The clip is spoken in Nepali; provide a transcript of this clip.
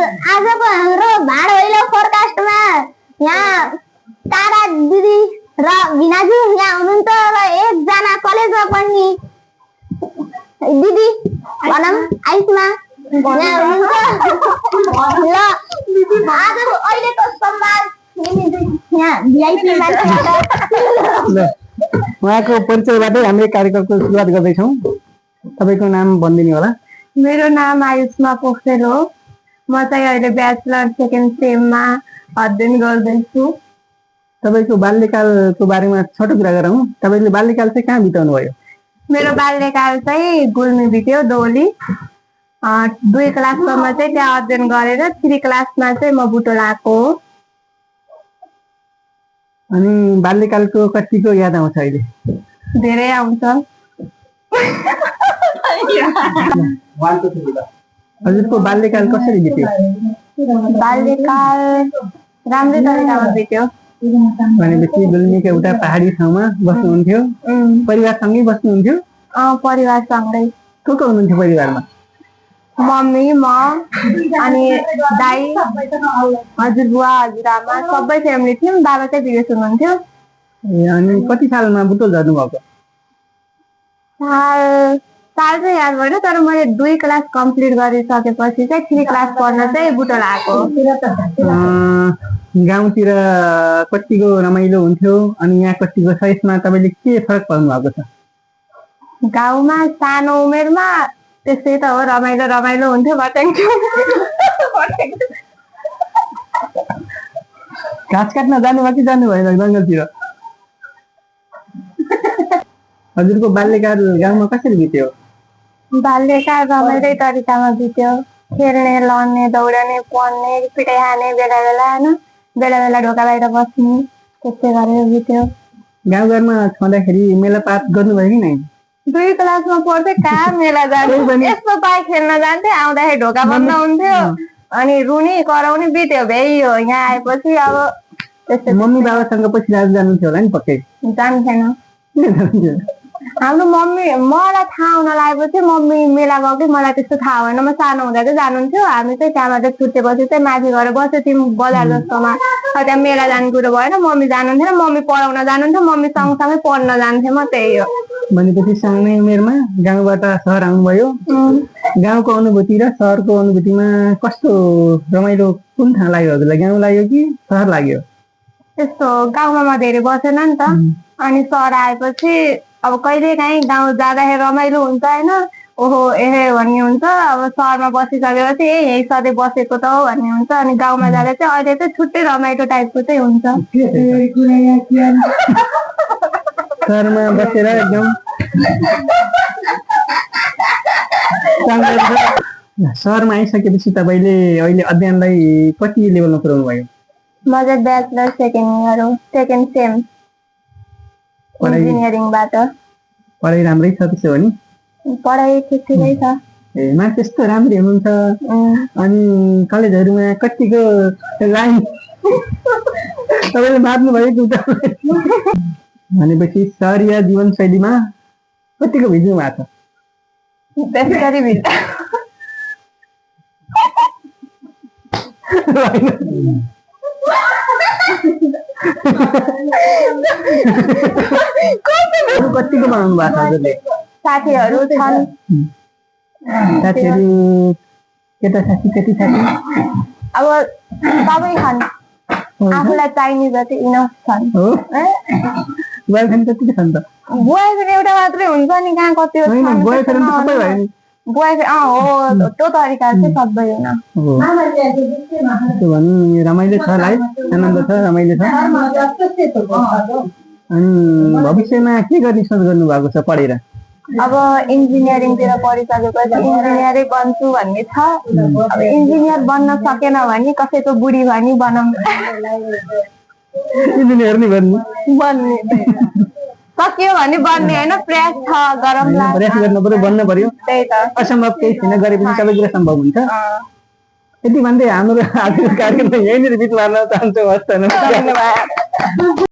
आजको हाम्रो भाड भैलो फोरकास्टमा यहाँ तारा दिदी र भिनाजु यहाँ हुनुहुन्छ र एकजना कलेजमा पढ्ने दिदी भनम आइसमा यहाँ हुनुहुन्छ ल आजको अहिलेको संवाद यहाँ भिआइपी मान्छेबाट उहाँको परिचयबाटै हामीले कार्यक्रमको सुरुवात गर्दैछौँ। तपाईको नाम भनिदिनु होला। मेरो नाम आयुष्मा पोखरेल हो। म चाहिँ अहिले ब्याचलर सेकेन्ड सेममा अध्ययन गर्दैछु। तपाईको बाल्यकालको बारेमा छोटो कुरा गरौँ। तपाईले बाल्यकाल चाहिँ कहाँ बिताउनु भयो? मेरो बाल्यकाल चाहिँ गुल्मी बित्यो, दोली। 2 क्लाससम्म चाहिँ त्यहाँ अध्ययन गरेर 3 क्लासमा चाहिँ म बुटोल आएको हो। अनि बाल्यकालको कतिको याद आउँछ अहिले? धेरै आउँछ। हजुरको बाल्यकाल कसरी बित्यो? बाल्यकाल राम्रै तरिकामा बित्यो। भनेपछि गुल्मीको एउटा पहाडी ठाउँमा बस्नुहुन्थ्यो, परिवारसँगै बस्नुहुन्थ्यो? परिवारसँगै। को हुनुहुन्थ्यो परिवारमा? मम्मी, म अनि दाई, हजुरबुवा, हजुरआमा सबै फ्यामिली थियौँ। बाबा चाहिँ विदेश हुनुहुन्थ्यो। अनि कति सालमा बुटोल झर्नु भएको? साल चाहिँ याद भएन, तर मैले 2 क्लास कम्प्लिट गरिसकेपछि चाहिँ 3 क्लास पढ्न चाहिँ बुटोल आएको। गाउँतिर कतिको रमाइलो हुन्थ्यो अनि यहाँ कतिको छ, यसमा तपाईँले के फरक पाउनु भएको छ? गाउँमा सानो उमेरमा त्यस्तै त हो, रमाइलो रमाइलो हुन्थ्यो। घाँस काट्न जानुभयो कि जानु भएन जङ्गलतिर? हजुरको बाल्यकाल गाउँमा कसरी बित्यो? बाल्यकाल रमाइलो तरिकामा बित्यो। खेल्ने, लड्ने, दौडने, पढ्ने, पिटाइ खाने, बेला बेला होइन, बेला बेला ढोका बाहिर बस्ने, त्यस्तै गरेर बित्यो। गाउँघरमा छँदाखेरि मेलापात गर्नुभयो कि नै? 2 क्लासमा पढ्थेँ, कहाँ मेला जान्थ्यो। यस्तो पाए खेल्न जान्थेँ, आउँदाखेरि ढोका बन्द हुन्थ्यो अनि रुनी कराउने बित्यो भ्याइयो। यहाँ आएपछि अब त्यस्तै। मम्मी बाबासँग पछि राज जानुहुन्थ्यो होला नि? पक्कै जान्थेन। हाम्रो मम्मी, मलाई थाहा हुन लागेपछि मम्मी मेला गयो कि मलाई त्यस्तो थाहा भएन। म सानो हुँदा चाहिँ जानुहुन्थ्यो। हामी चाहिँ त्यहाँबाट छुट्टेपछि चाहिँ माथि गएर बस्यो तिमी बजार जस्तोमा। त्यहाँ मेला जाने कुरो भएन, मम्मी जानुहुन्थेन। मम्मी पढाउन जानुहुन्थ्यो, मम्मी सँगसँगै पढ्न जान्थेँ म। त्यही हो। भनेपछि सानै उमेरमा गाउँबाट सहर आउनुभयो। गाउँको अनुभूति र सहरको अनुभूतिमा कस्तो रमाइलो कुन ठाउँ लाग्यो हजुरलाई? गाउँ लाग्यो कि सहर लाग्यो? त्यस्तो गाउँमा म धेरै बसेन नि त। अनि सहर आएपछि अब कहिले काहीँ गाउँ जाँदाखेरि रमाइलो हुन्छ होइन, ओहो ए भन्ने हुन्छ। अब सहरमा बसिसकेपछि यही सधैँ बसेको त हो भन्ने हुन्छ। अनि गाउँमा जाँदा चाहिँ अहिले चाहिँ छुट्टै रमाइलो टाइपको चाहिँ हुन्छ। सहरमा बसेर एकदम सहरमा आइसकेपछि तपाईँले अहिले अध्ययनलाई कति लेभलमा पुर्याउनु भयो? म चाहिँ ब्याचलर सेकेन्ड इयर हो, सेकेन्ड सेम इन्जिनियरिङबाट। पढाइ राम्रै छ त्यसो भने? पढाइ ठिकै छ। ए मार्क्स त्यस्तो राम्रै हुनुहुन्छ। अनि कलेजहरूमा कतिको लाइन तपाईँले मार्नु भयो कि? भनेपछि सहरिया जीवनशैलीमा कतिको भिज्नु भएको छ? त्यसरी भित्र कतिको बनाउनु भएको छ हजुरले? साथीहरू छन्। साथीहरू केटा साथी केटी साथी? अब सबै छन्, आफूलाई चाहिने जति इनफ छन्। बोयफ्रेन्ड कति छन् त? बोयफ्रेन्ड एउटा मात्रै हुन्छ नि, कहाँ कति हो? बोयफ्रेन्ड सबै भयो नि? बोयफ्रेन्ड हो, त्यो तरिका चाहिँ सबै होइन। त्यो भन्नु रमाइलो छ, लाइफ आनन्द छ, रमाइलो छ। अनि भविष्यमा के गर्ने सोच गर्नु भएको छ पढेर? अब इन्जिनियरिङतिर पढिसकेपछि इन्जिनियरै बन्छु भन्ने छ। अब इन्जिनियर बन्न सकेन भने कसैको बुढी भनी बनाउनु। इन्जिनियर नै बन्ने सकियो भने बन्ने होइन, प्रयास छ, गरौँला। प्रयास गर्नु पर्यो, बन्न पर्यो। त्यही त, असम्भव केही छैन, गरेपछि सबै कुरा सम्भव हुन्छ। यति भन्दै हाम्रो आजको कार्यक्रम यहीँनिर बिच मार्न चाहन्छौँ। हस् त, धन्यवाद।